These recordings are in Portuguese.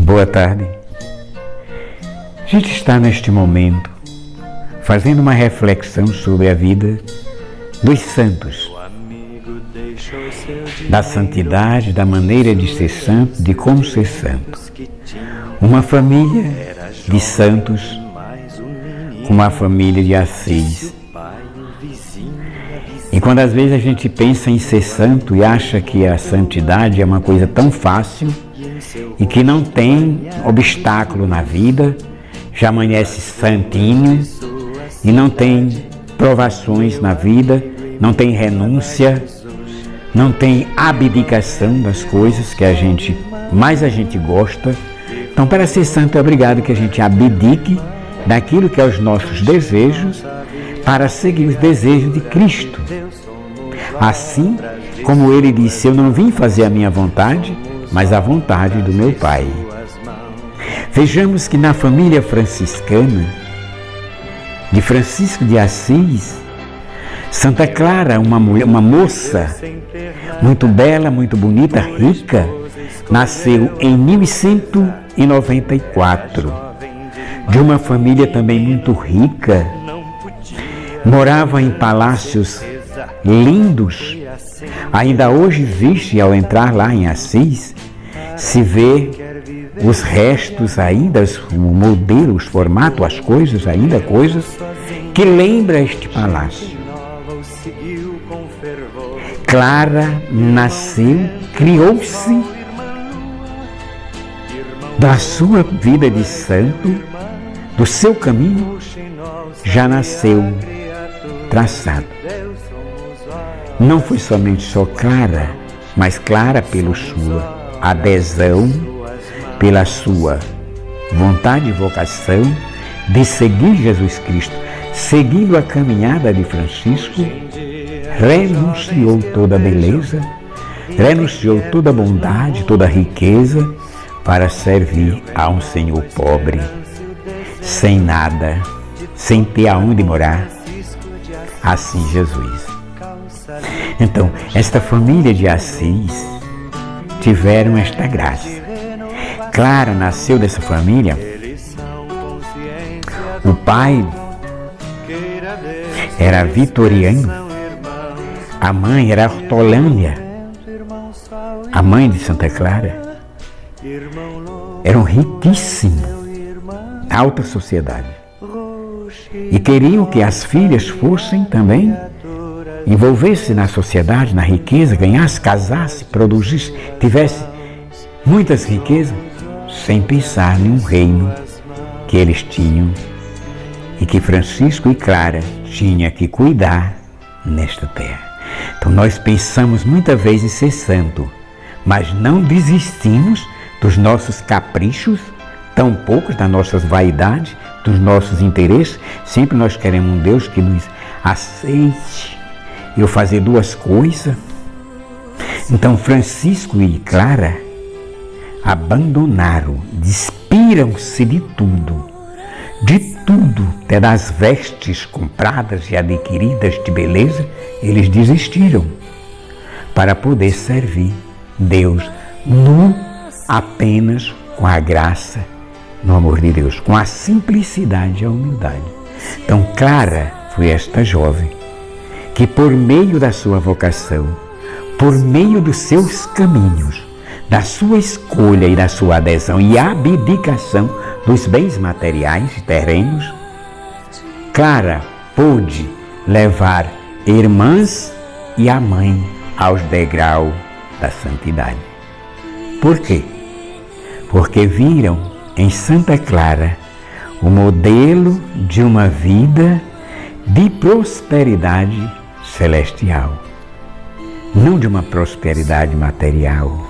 Boa tarde. A gente está neste momento fazendo uma reflexão sobre a vida dos santos, da santidade, da maneira de ser santo, de como ser santo. Uma família de santos, como a família de Assis. E quando às vezes a gente pensa em ser santo e acha que a santidade é uma coisa tão fácil e que não tem obstáculo na vida, já amanhece santinho e não tem provações na vida, não tem renúncia, não tem abdicação das coisas que a gente gosta. Então, para ser santo é obrigado que a gente abdique daquilo que é os nossos desejos para seguir os desejos de Cristo. Assim como ele disse, eu não vim fazer a minha vontade, mas a vontade do meu Pai. Vejamos que na família franciscana, de Francisco de Assis, Santa Clara, uma moça muito bela, muito bonita, rica, nasceu em 1194, de uma família também muito rica, morava em palácios lindos. Ainda hoje existe, ao entrar lá em Assis, se vê os restos ainda, o modelo, os formatos, as coisas, ainda coisas que lembram este palácio. Clara nasceu, criou-se da sua vida de santo, do seu caminho, já nasceu traçado. Não foi somente só Clara, mas Clara pela sua adesão, pela sua vontade e vocação de seguir Jesus Cristo, seguindo a caminhada de Francisco, renunciou toda a beleza, renunciou toda a bondade, toda a riqueza para servir a um Senhor pobre, sem nada, sem ter aonde morar. Assim Jesus. Então, esta família de Assis tiveram esta graça. Clara nasceu dessa família. O pai era Vitoriano, a mãe era Hortolândia, a mãe de Santa Clara. Eram riquíssimos, alta sociedade. E queriam que as filhas fossem também, envolvessem na sociedade, na riqueza, ganhassem, casassem, produzissem, tivessem muitas riquezas, sem pensar em um reino que eles tinham e que Francisco e Clara tinham que cuidar nesta terra. Então nós pensamos muitas vezes em ser santo, mas não desistimos dos nossos caprichos, tão poucos das nossas vaidades, dos nossos interesses. Sempre nós queremos um Deus que nos aceite. Eu fazer duas coisas. Então Francisco e Clara abandonaram, despiram-se de tudo, até das vestes compradas e adquiridas de beleza, eles desistiram para poder servir Deus apenas com a graça, no amor de Deus, com a simplicidade e a humildade. Então Clara foi esta jovem que, por meio da sua vocação, por meio dos seus caminhos, da sua escolha e da sua adesão e abdicação dos bens materiais e terrenos, Clara pôde levar irmãs e a mãe aos degraus da santidade. Por quê? Porque viram em Santa Clara o modelo de uma vida de prosperidade celestial, não de uma prosperidade material.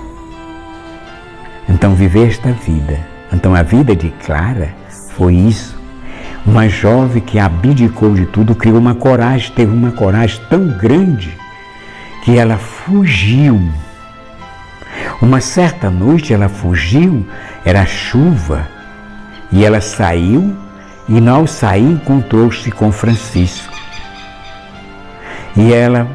Então viver esta vida, então a vida de Clara foi isso, uma jovem que abdicou de tudo, criou uma coragem, teve uma coragem tão grande que ela fugiu. Uma certa noite ela fugiu, era chuva, e ela saiu, e ao sair encontrou-se com Francisco. E ela,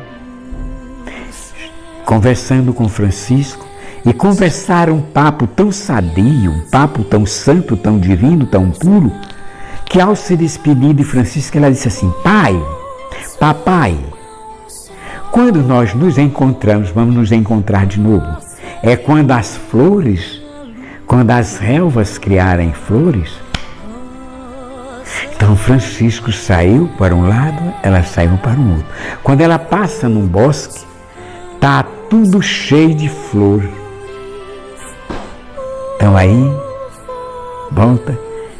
conversando com Francisco, e conversaram um papo tão sadio, um papo tão santo, tão divino, tão puro, que ao se despedir de Francisco, ela disse assim: pai, papai, quando nós nos encontramos, vamos nos encontrar de novo. É quando as flores, quando as relvas criarem flores. Então Francisco saiu para um lado, ela saiu para o outro. Quando ela passa num bosque, está tudo cheio de flor. Então aí, volta,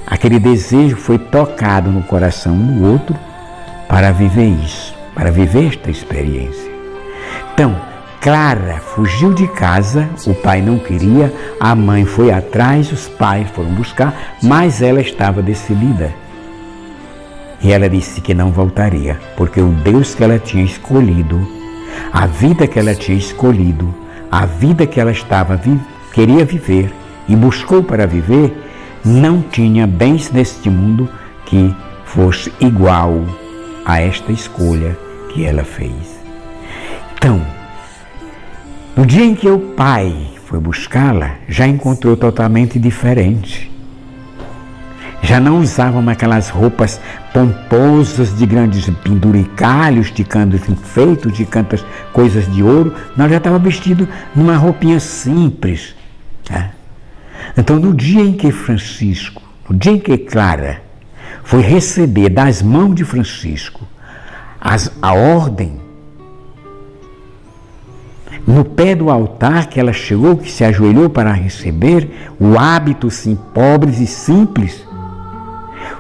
aquele desejo foi tocado no coração do outro para viver isso, para viver esta experiência. Então, Clara fugiu de casa, o pai não queria, a mãe foi atrás, os pais foram buscar, mas ela estava decidida. E ela disse que não voltaria, porque o Deus que ela tinha escolhido, a vida que ela tinha escolhido, a vida que ela queria viver e buscou para viver, não tinha bens neste mundo que fosse igual a esta escolha que ela fez. Então, no dia em que o pai foi buscá-la, já encontrou totalmente diferente. Já não usavam aquelas roupas pomposas de grandes penduricalhos, de cantos enfeitos, de tantas coisas de ouro. Não, já estava vestido numa roupinha simples. Tá? Então, no dia em que Francisco, no dia em que Clara foi receber das mãos de Francisco a ordem, no pé do altar que ela chegou, que se ajoelhou para receber, o hábito sim, pobres e simples,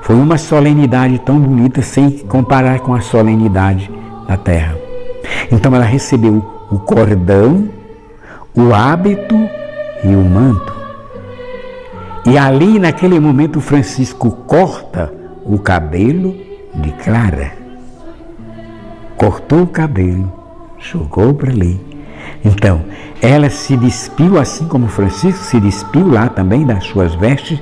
foi uma solenidade tão bonita, sem comparar com a solenidade da terra. Então ela recebeu o cordão, o hábito e o manto. E ali, naquele momento, Francisco corta o cabelo de Clara. Cortou o cabelo, jogou para ali. Então, ela se despiu, assim como Francisco se despiu lá também das suas vestes.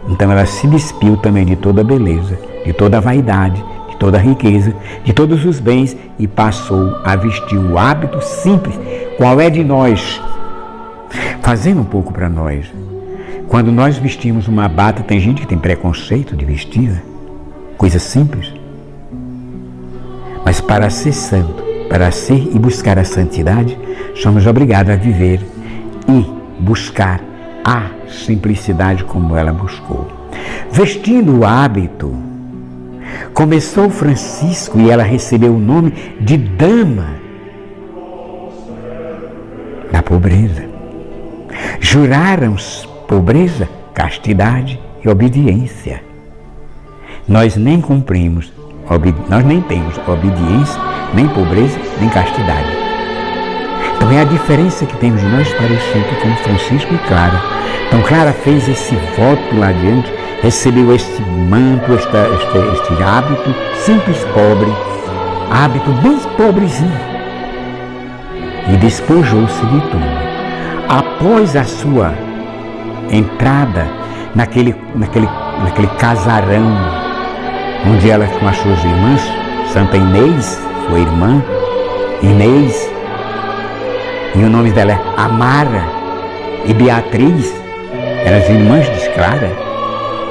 Então ela se despiu também de toda a beleza, de toda a vaidade, de toda a riqueza, de todos os bens e passou a vestir o hábito simples. Qual é de nós? Fazendo um pouco para nós. Quando nós vestimos uma bata, tem gente que tem preconceito de vestir, coisa simples. Mas para ser santo, para ser e buscar a santidade, somos obrigados a viver e buscar a simplicidade como ela buscou. Vestindo o hábito, começou Francisco e ela recebeu o nome de Dama da Pobreza. Juraram pobreza, castidade e obediência. Nós nem cumprimos, nós nem temos obediência, nem pobreza, nem castidade. Então é a diferença que temos de nós parecido com Francisco e Clara. Então Clara fez esse voto lá adiante, recebeu este manto, este hábito simples, pobre, hábito bem pobrezinho, e despojou-se de tudo. Após a sua entrada naquele casarão, onde ela com as suas irmãs, Santa Inês, sua irmã, Inês, e o nome dela é Amara e Beatriz, eram as irmãs de Clara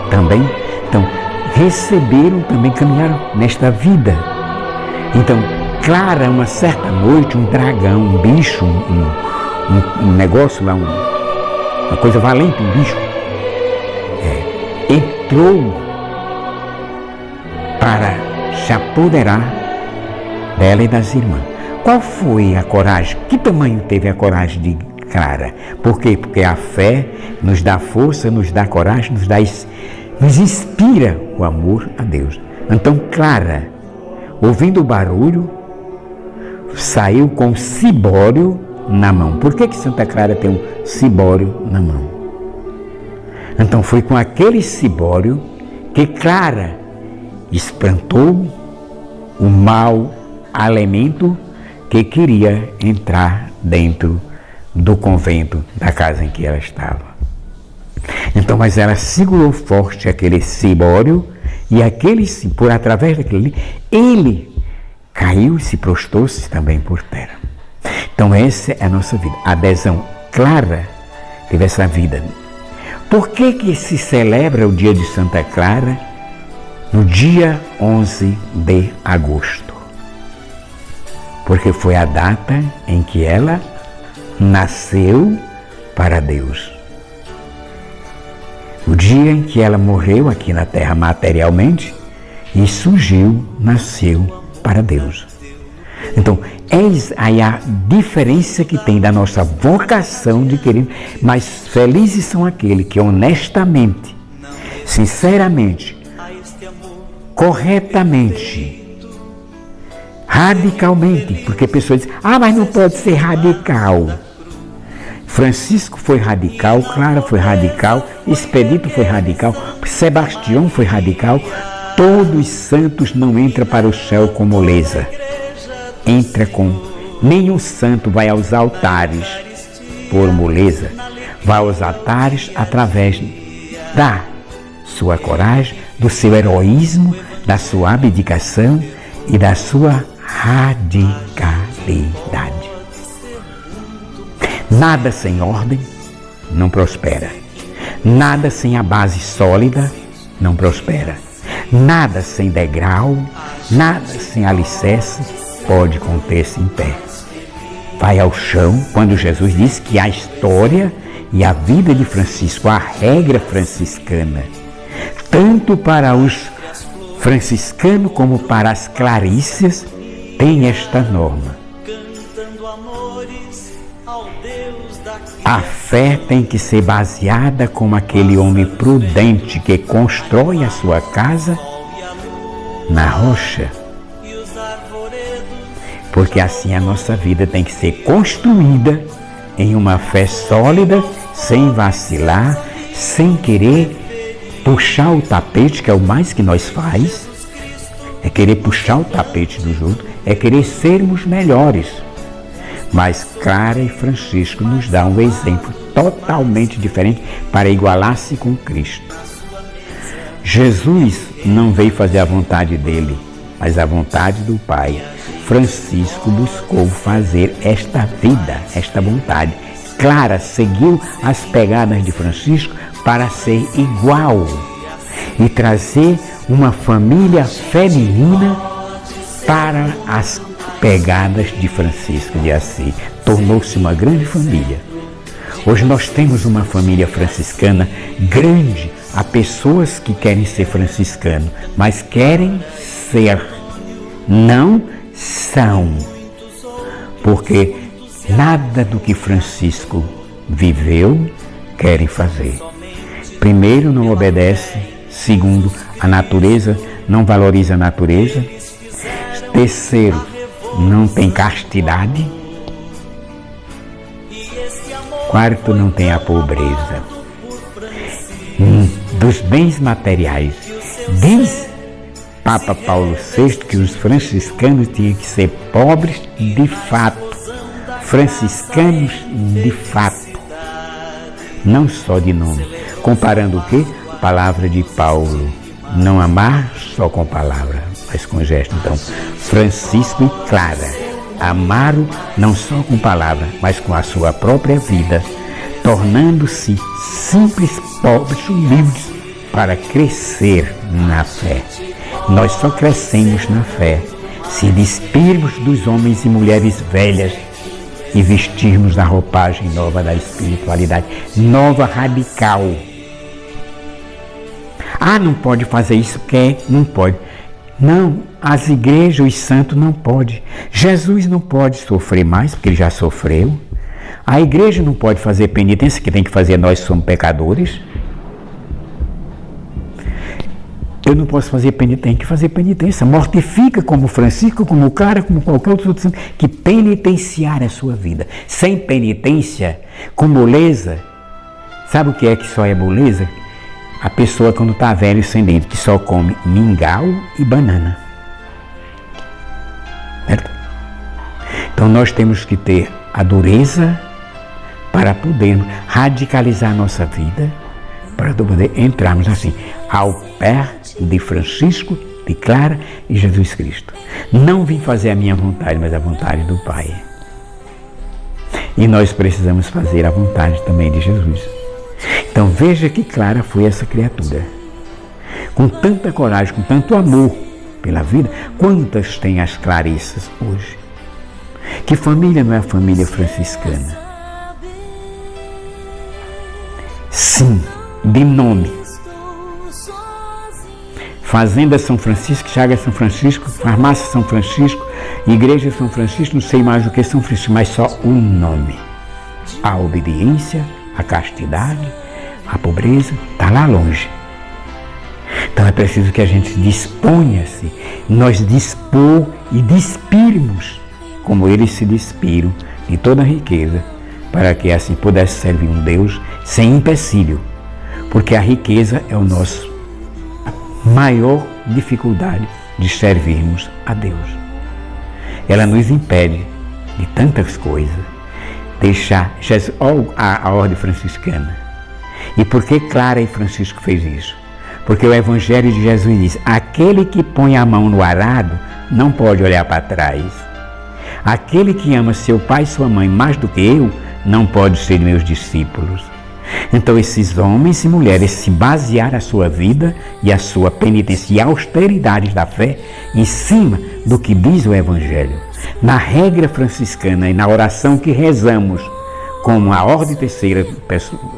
também. Então, receberam também, caminharam nesta vida. Então, Clara, uma certa noite, um dragão, um bicho, um negócio lá, uma coisa valente, um bicho, entrou para se apoderar dela e das irmãs. Qual foi a coragem? Que tamanho teve a coragem de Clara? Por quê? Porque a fé nos dá força, nos dá coragem, nos inspira o amor a Deus. Então Clara, ouvindo o barulho, saiu com um cibório na mão. Por que Santa Clara tem um cibório na mão? Então foi com aquele cibório que Clara espantou o mau elemento que queria entrar dentro do convento, da casa em que ela estava. Então, mas ela segurou forte aquele cibório e através daquilo ali, ele caiu e se prostrou-se também por terra. Então essa é a nossa vida, adesão Clara teve essa vida. Por que se celebra o dia de Santa Clara no dia 11 de agosto? Porque foi a data em que ela nasceu para Deus. O dia em que ela morreu aqui na terra materialmente e surgiu, nasceu para Deus. Então, eis aí a diferença que tem da nossa vocação de querer, mas felizes são aqueles que honestamente, sinceramente, corretamente, radicalmente, porque pessoas dizem, mas não pode ser radical. Francisco foi radical, Clara foi radical, Expedito foi radical, Sebastião foi radical. Todos os santos não entram para o céu com moleza. Entra com... Nenhum santo vai aos altares por moleza. Vai aos altares através da sua coragem, do seu heroísmo, da sua abdicação e da sua radicalidade. Nada sem ordem não prospera. Nada sem a base sólida não prospera. Nada sem degrau, nada sem alicerce pode conter-se em pé. Vai ao chão quando Jesus disse que a história e a vida de Francisco, a regra franciscana, tanto para os franciscanos como para as clarícias, tem esta norma. A fé tem que ser baseada como aquele homem prudente que constrói a sua casa na rocha. Porque assim a nossa vida tem que ser construída em uma fé sólida, sem vacilar, sem querer puxar o tapete, que é o mais que nós faz, é querer puxar o tapete dos outros, é querer sermos melhores. Mas Clara e Francisco nos dão um exemplo totalmente diferente para igualar-se com Cristo. Jesus não veio fazer a vontade dele, mas a vontade do Pai. Francisco buscou fazer esta vida, esta vontade. Clara seguiu as pegadas de Francisco para ser igual e trazer uma família feminina para as pegadas de Francisco de Assis. Tornou-se uma grande família. Hoje nós temos uma família franciscana grande. Há pessoas que querem ser franciscanos, mas querem ser, não são. Porque nada do que Francisco viveu querem fazer. Primeiro, não obedece. Segundo, a natureza, não valoriza a natureza. Terceiro, não tem castidade. Quarto, não tem a pobreza. Dos bens materiais. Diz Papa Paulo VI que os franciscanos tinham que ser pobres de fato. Franciscanos de fato. Não só de nome. Comparando o quê? A palavra de Paulo. Não amar só com palavra, mas com gesto. Então, Francisco e Clara amaram não só com palavra, mas com a sua própria vida, tornando-se simples, pobres, humildes, para crescer na fé. Nós só crescemos na fé se despirmos dos homens e mulheres velhas e vestirmos a roupagem nova da espiritualidade, nova, radical. Não pode fazer isso, quer? Não pode. Não, as igrejas, os santos não podem. Jesus não pode sofrer mais, porque ele já sofreu. A igreja não pode fazer penitência, que tem que fazer nós somos pecadores. Eu não posso fazer penitência, tem que fazer penitência. Mortifica como Francisco, como Clara, como qualquer outro santo, que penitenciar a sua vida. Sem penitência, com moleza, sabe o que é que só é moleza? A pessoa quando está velha e sem dente, que só come mingau e banana. Certo? Então nós temos que ter a dureza para podermos radicalizar a nossa vida, para poder entrarmos assim, ao pé de Francisco, de Clara e Jesus Cristo. Não vim fazer a minha vontade, mas a vontade do Pai. E nós precisamos fazer a vontade também de Jesus. Então veja que Clara foi essa criatura. Com tanta coragem, com tanto amor pela vida. Quantas tem as Clarissas hoje? Que família não é a família franciscana? Sim, de nome. Fazenda São Francisco, Chagas São Francisco, Farmácia São Francisco, Igreja São Francisco, não sei mais do que São Francisco, mas só um nome. A obediência, a castidade, a pobreza, está lá longe. Então é preciso que a gente disponha-se, nós dispor e despirmos, como eles se despiram de toda a riqueza, para que assim pudesse servir um Deus sem empecilho, porque a riqueza é o nosso maior dificuldade de servirmos a Deus. Ela nos impede de tantas coisas, deixar Jesus, a ordem franciscana. E por que Clara e Francisco fez isso? Porque o Evangelho de Jesus diz: aquele que põe a mão no arado não pode olhar para trás. Aquele que ama seu pai e sua mãe mais do que eu não pode ser meus discípulos. Então esses homens e mulheres se basearam a sua vida e a sua penitência e austeridades da fé em cima do que diz o Evangelho. Na regra franciscana e na oração que rezamos como a ordem terceira,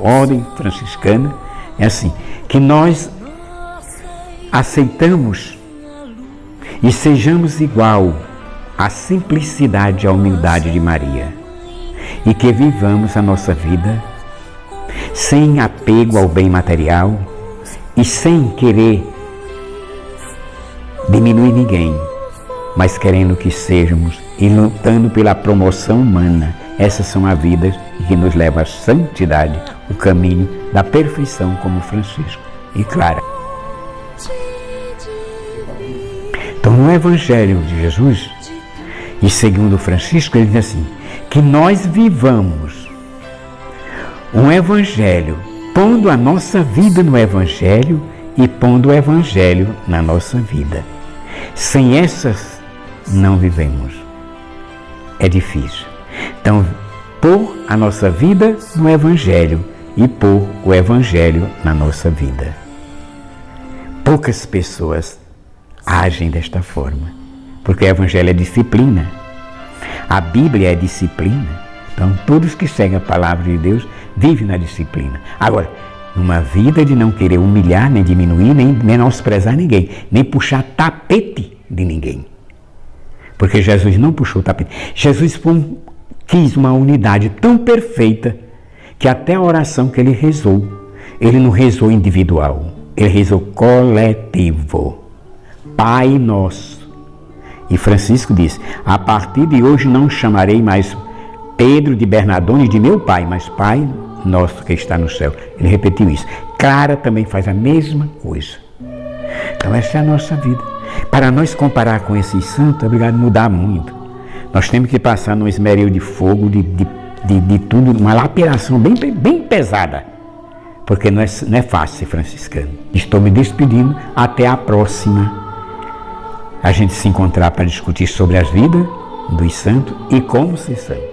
ordem franciscana, é assim, que nós aceitamos e sejamos igual à simplicidade e à humildade de Maria e que vivamos a nossa vida sem apego ao bem material e sem querer diminuir ninguém, mas querendo que sejamos e lutando pela promoção humana. Essas são as vidas que nos levam à santidade, o caminho da perfeição, como Francisco e Clara. Então no Evangelho de Jesus, e segundo Francisco, ele diz assim, que nós vivamos um Evangelho, pondo a nossa vida no Evangelho e pondo o Evangelho na nossa vida. Sem essas, não vivemos. É difícil. Então, pôr a nossa vida no Evangelho e pôr o Evangelho na nossa vida. Poucas pessoas agem desta forma, porque o Evangelho é disciplina. A Bíblia é disciplina. Então, todos que seguem a palavra de Deus vivem na disciplina. Agora, numa vida de não querer humilhar, nem diminuir, nem menosprezar ninguém, nem puxar tapete de ninguém. Porque Jesus não puxou tapete. Jesus quis uma unidade tão perfeita que até a oração que ele rezou, ele não rezou individual, ele rezou coletivo. Pai Nosso. E Francisco disse, a partir de hoje não chamarei mais Pedro de Bernardone de meu pai, mas Pai Nosso que está no céu. Ele repetiu isso. Clara também faz a mesma coisa. Então essa é a nossa vida. Para nós comparar com esses santos, é obrigado a mudar muito. Nós temos que passar num esmeril de fogo, de tudo, uma lapidação bem pesada. Porque não é fácil ser franciscano. Estou me despedindo, até a próxima. A gente se encontrar para discutir sobre as vidas dos santos e como ser santo.